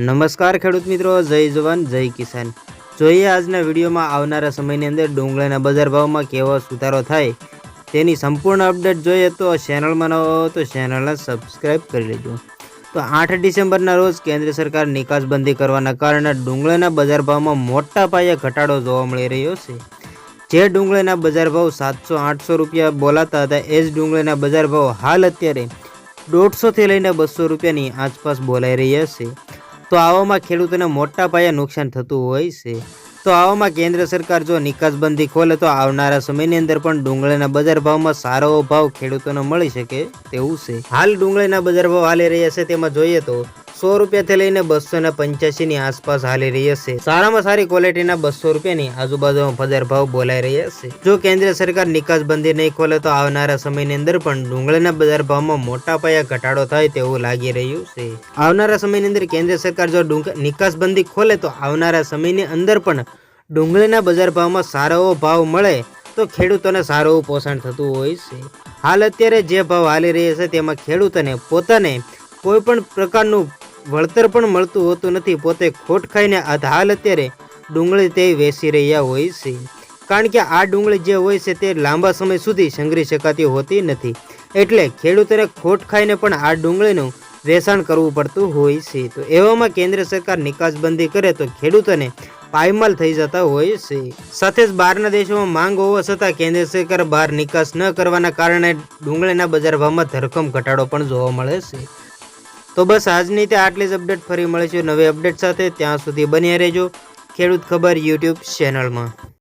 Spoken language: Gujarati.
નમસ્કાર ખેડૂત મિત્રો, જય જવાન જય કિસાન। જોઈએ આજના વિડીયોમાં આવનારા સમયની અંદર ડુંગળીના બજાર ભાવમાં કેવો સુધારો થાય તેની સંપૂર્ણ અપડેટ જોઈએ તો ચેનલમાં ન હો તો ચેનલને સબસ્ક્રાઇબ કરી લેજો। તો 8 ડિસેમ્બરના રોજ કેન્દ્ર સરકાર નિકાસબંધી કરવાના કારણે ડુંગળીના બજાર ભાવમાં મોટા પાયે ઘટાડો જોવા મળી રહ્યો છે। જે ડુંગળીના બજાર ભાવ 700-800 રૂપિયા બોલાતા હતા એ જ ડુંગળીના બજાર ભાવ હાલ અત્યારે 150 થી લઈને 200 રૂપિયાની આસપાસ બોલાઈ રહ્યા છે। તો આવામાં ખેડૂતોને મોટા પાયે નુકસાન થતું હોય છે। તો આવામાં કેન્દ્ર સરકાર જો નિકાસબંધી ખોલે તો આવનારા સમયની અંદર પણ ડુંગળીના બજાર ભાવમાં સારો ભાવ ખેડૂતોને મળી શકે તેવું છે। હાલ ડુંગળીના બજાર ભાવ હાલી રહ્યા છે તેમાં જોઈએ તો 100 રૂપિયાથી લઈને 285 ની આસપાસ હાલી રહ્યા છે। સારામાં સારી ક્વોલિટીના 200 રૂપિયાની આજુબાજુમાં બજાર ભાવ બોલાઈ રહ્યા છે। જો કેન્દ્ર સરકાર નિકાસબંધી નહીં ખોલે તો આવનારા સમયની અંદર પણ ડુંગળીના બજાર ભાવમાં મોટા પાયે ઘટાડો થાય તેવું લાગી રહ્યું છે। આવનારા સમયની અંદર કેન્દ્ર સરકાર જો નિકાસબંધી ખોલે તો આવનારા સમયની અંદર પણ ડુંગળીના બજાર ભાવમાં સારો ભાવ મળે તો ખેડૂતોને સારું પોષણ થતું હોય છે। હાલ અત્યારે જે ભાવ હાલી રહ્યા છે તેમાં ખેડૂતોને પોતાને કોઈ પણ પ્રકારનું વળતર પણ મળતું હોતું નથી। પોતે ખોટ ખાઈને હાલ અત્યારે ડુંગળી તે વેચી રહ્યા હોય છે, કારણ કે આ ડુંગળી જે હોય છે તે લાંબા સમય સુધી સંગ્રહી શકાતી હોતી નથી, એટલે ખેડૂતોને ખોટ ખાઈને પણ આ ડુંગળીનું વેચાણ કરવું પડતું હોય છે। તો એવામાં કેન્દ્ર સરકાર નિકાસબંધી કરે તો ખેડૂતોને પાયમાલ થઈ જતા હોય છે। સાથે જ બહારના દેશોમાં માંગ હોવા છતાં કેન્દ્ર સરકાર બહાર નિકાસ ન કરવાના કારણે ડુંગળીના બજાર ભાવમાં ધરખમ ઘટાડો પણ જોવા મળે છે। તો બસ આજની તે આટલી જ અપડેટ, ફરી મળીશું નવી અપડેટ સાથે। ત્યાં સુધી બન્યા રહેજો ખેડૂત ખબર યુટ્યુબ ચેનલમાં।